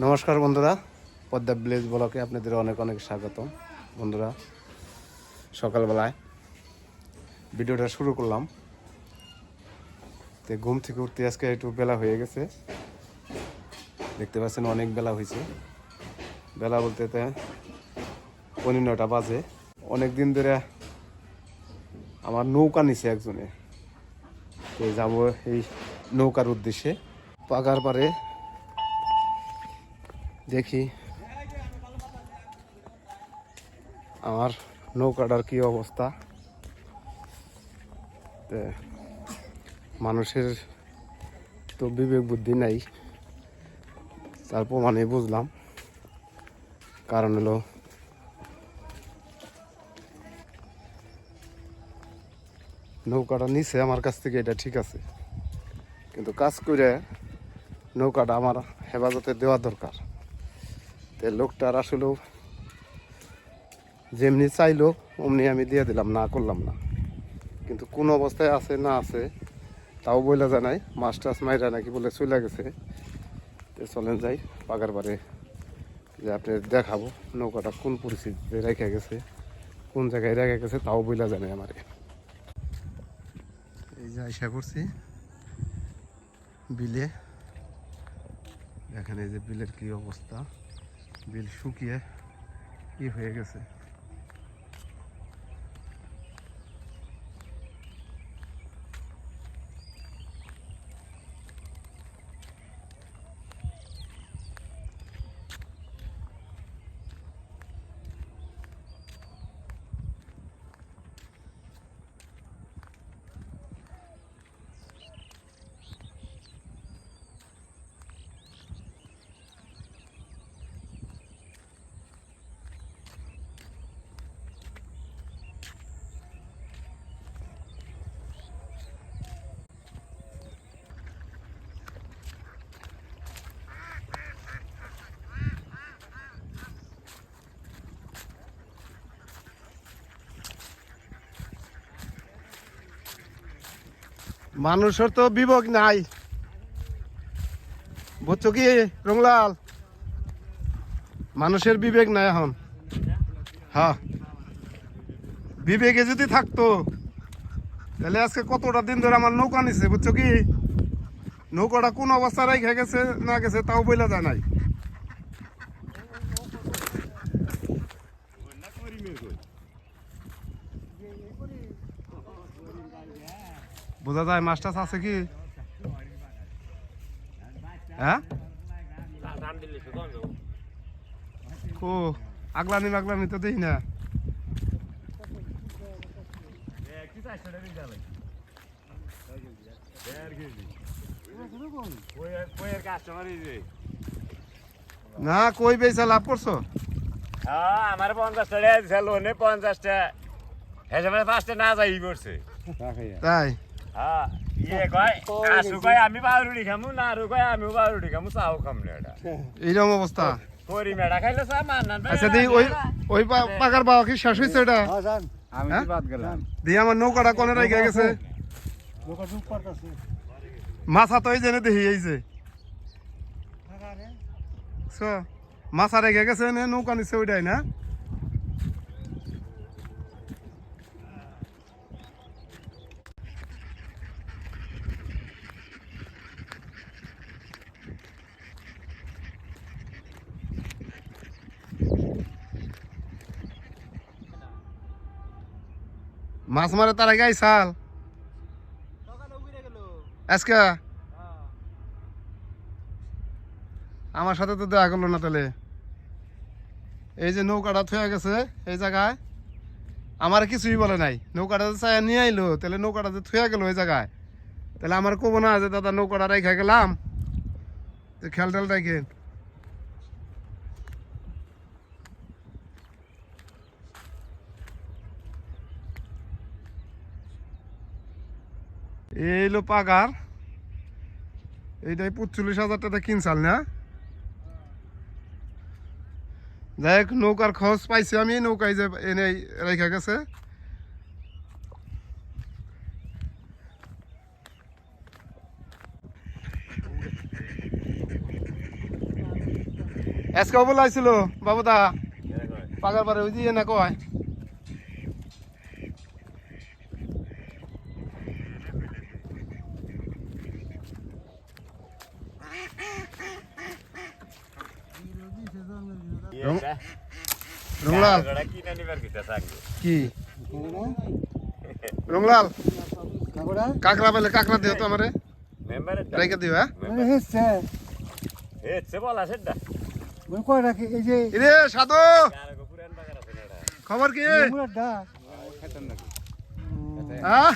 নমস্কার বন্ধুরা, পদ্মা ভিলেজ ব্লকে আপনাদের অনেক অনেক স্বাগতম। বন্ধুরা, সকালবেলায় ভিডিওটা শুরু করলাম। তো ঘুম থেকে উঠতে আজকে একটু বেলা হয়ে গেছে, দেখতে পাচ্ছেন অনেক বেলা হয়েছে। বেলা বলতে 9:30 বাজে। অনেক দিন ধরে আমার নৌকা নিছে একজনে, তো যাবো এই নৌকার উদ্দেশ্যে। পাগার পারে দেখি আমার নৌকাটার কি অবস্থা। মানুষের তো বিবেক বুদ্ধি নাই, তার প্রমাণে বুঝলাম। কারণ হলো নৌকাটা নিছে আমার কাছ থেকে, এটা ঠিক আছে, কিন্তু কাজ করে নৌকাটা আমার হেফাজতে দেওয়া দরকার। তো লোকটার আসলেও যেমনি চাইলো অমনি আমি দিয়ে দিলাম, না করলাম না। কিন্তু কোন অবস্থায় আছে না আছে তাও বইলা জানাই। মাছ টাছ মাইরা নাকি বলে চলে গেছে। তো চলেন যাই পাগার পারে, যে আপনি দেখাবো নৌকাটা কোন পরিস্থিতিতে রেখে গেছে, কোন জায়গায় রেখে গেছে তাও বইলা জানাই আমারে। এই যে আশা করছি বিলে, দেখেন এই যে বিলের কি অবস্থা। বিল শুকিয়ে কি হয়ে গেছে। মানুষের তো বিবেক নাই, বুঝছো কি রংলাল? মানুষের বিবেক নাই এখন। হ্যাঁ, বিবেকে যদি থাকতো তাহলে আজকে কতটা দিন ধরে আমার নৌকা নিছে, বুঝছো কি? নৌকাটা কোন অবস্থায় রেখে গেছে না গেছে তাও বইলা যায় নাই। বোঝা যায় মাছ টাছ আছে কি? হ্যাঁ, ও আগলানি মাগলানি তো দেখি না। না কই বেচা লাভ করছো? হ্যাঁ, আমার 50 টাকা দিছে লোনে, 50 টাকা হিসাবে 5 টাকা না যাই পড়ছে। তাই হ্যাঁ, ইয়ে কয় আসু কয় আমি পাউরুটি খামু, না আরু কয় আমিও পাউরুটি খামু, চাও খাম না। এটা এইরকম অবস্থা। করি মেডা খাইলে চা মান্নান ভাই। আচ্ছা, ওই ওই পাকার বাবা কি শেষ হয়েছে এটা? আমি কি বাদ গেলাম? দিয়ে আমার নৌকাটা কোনে রেখে গেছে? মাছা তো এই জেনে দেখি এই যে মাছা রেখে গেছে, নৌকা নিচ্ছে ওইটাই না? মাছ মারে তার আগে আইসাল আজকে আমার সাথে তো দেখা করলো না। তাহলে এই যে নৌকাটা থুয়ে গেছে এই জায়গায়, আমার কিছুই বলে নাই। নৌকাটা চাই নিয়ে আইলো, তাহলে নৌকাটা যে থুয়ে গেল ওই জায়গায়, তাহলে আমার কব না যে দাদা নৌকাটা রেখে গেলাম, খেয়াল টেল রেখে। এইলো পাগার, এইটাই 45,000 টাকা কিনছাল না? যাই হোক, নৌকার খরচ পাইছি আমি। নৌকায় যে এনে রেখে গেছে, আজকে বলে আইছিল বাবুদা পাগার পারে ওই যে না কয় রংলাল কি রংলাল কাকড়া পেলে কাকড়া দিও তো আমারে রেখে দিও হ্যাঁ রে সাধু খবর কি হ্যাঁ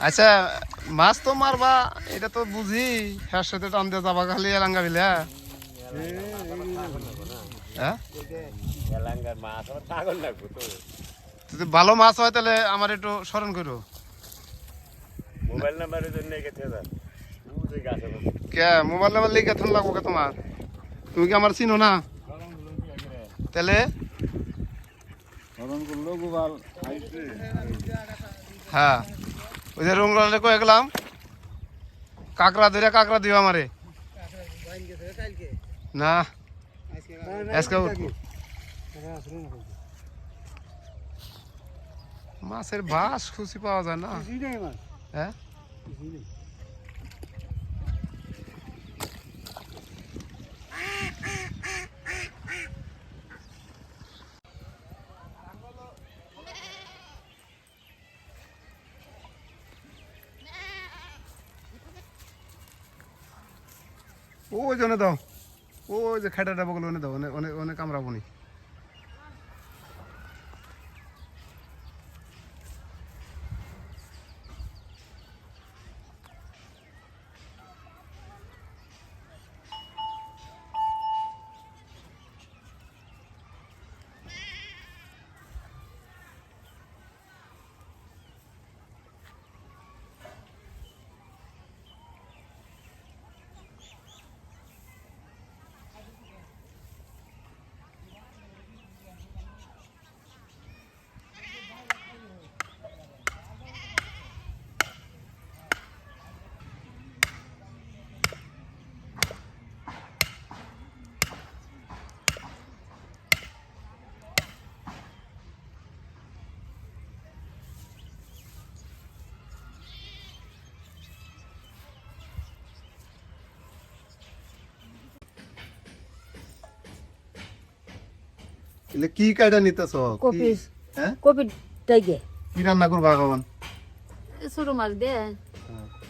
আচ্ছা মাছ তো মারবা এটা তো বুঝি হ্যাঁ সাথে টান দিয়ে যাবা খালি এলাঙ্গা বিলে হ্যাঁ যদি ভালো মাছ হয় তাহলে আমার একটু স্মরণ করো মোবাইল নাম্বারের জন্য কে মোবাইল নাম্বার লিখে থান লাগবো কে তোমার তুমি কি আমার চিনো না তাহলে হ্যাঁ ওই যে রুম কয়ে গেলাম কাকড়া ধরে কাকড়া দিও আমারে না আজকে মাছের ভাস খুশি পাওয়া যায় না হ্যাঁ ওই জন্য দাও ওই যে খেটাটা বগল ওনে দাও অনেক অনেক কামড়াবো নি এলে কি কাইটা নিতেছ কপি হ্যাঁ কপি টাইগে কি রান্না করবা এখন ছোট মাছ দে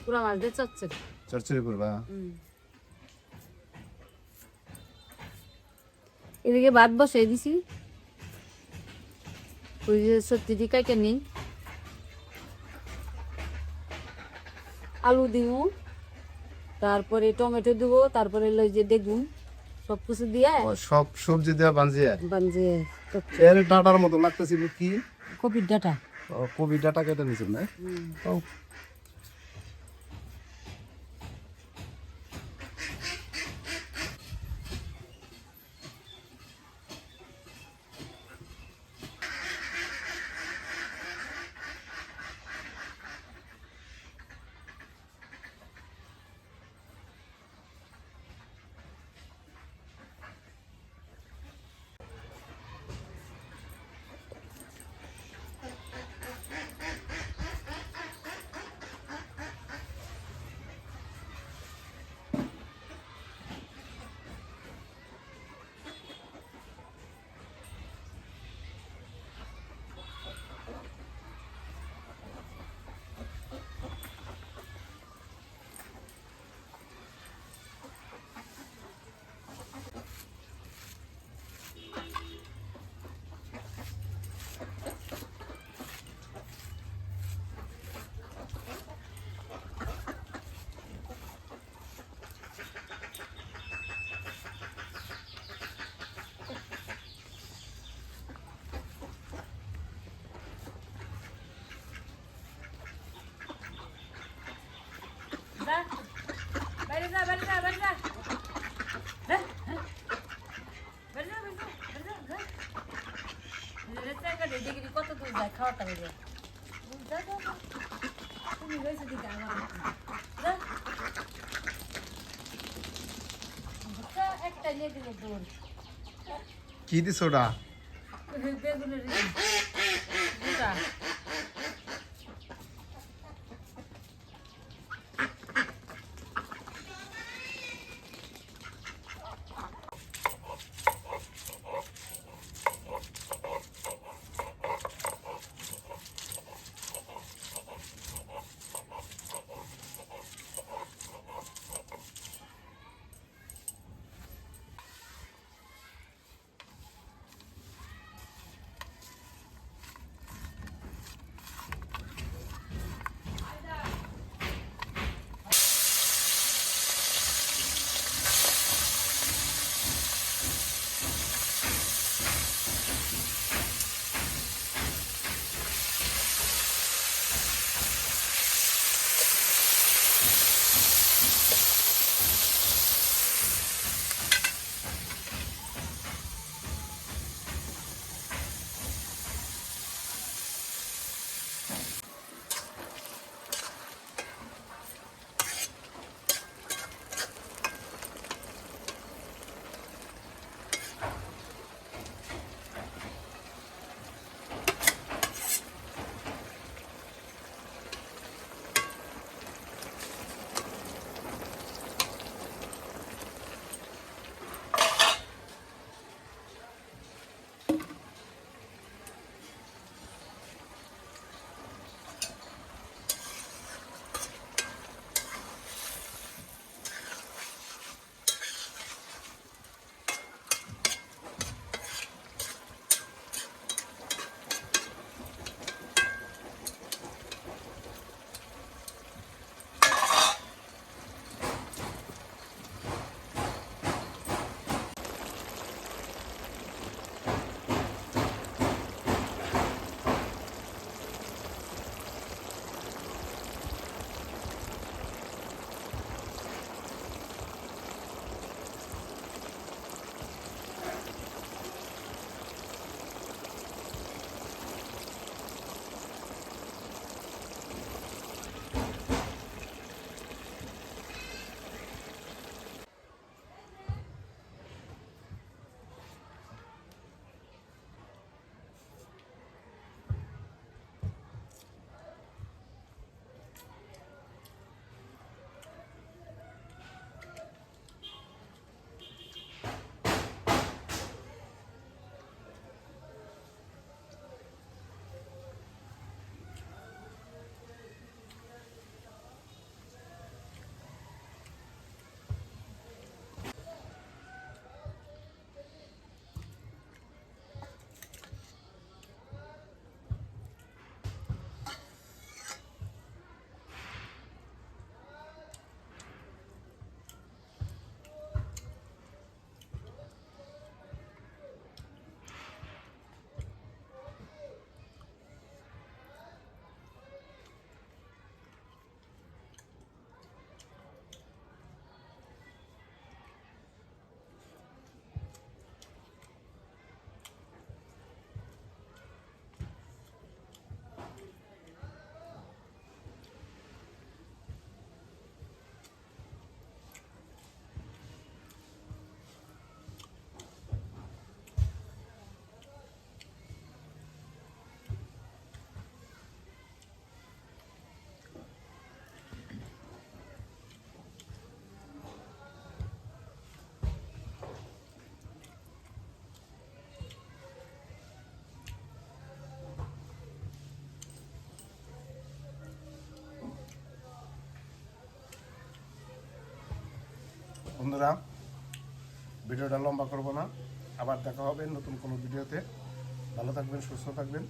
পুরা মাছ দে চচ্চড়ি চচ্চড়ি করবা এদিকে ভাত বসাই দিছি ওই যে সত্যি কাইটা নেই আলু দিব তারপরে টমেটো দিব তারপরে লই যে বেগুন সব কিছু দিয়ে সব সবজি দেওয়া বানজিয়া বানজে এর ডাটার মতো লাগতেছিল কি কপির ডাটা কবি ডাটা কেটে নিছেন না দেখি কত দূর যায় খাওয়াটা হয়ে যায় তুমি রয়েছে দিকে আমার একটা নিয়ে দিল দৌড় কি দিছ ওটা বেগুনের গোটা বন্ধুরা ভিডিওটা লম্বা করব না, আবার দেখা হবে নতুন কোনো ভিডিওতে। ভালো থাকবেন, সুস্থ থাকবেন।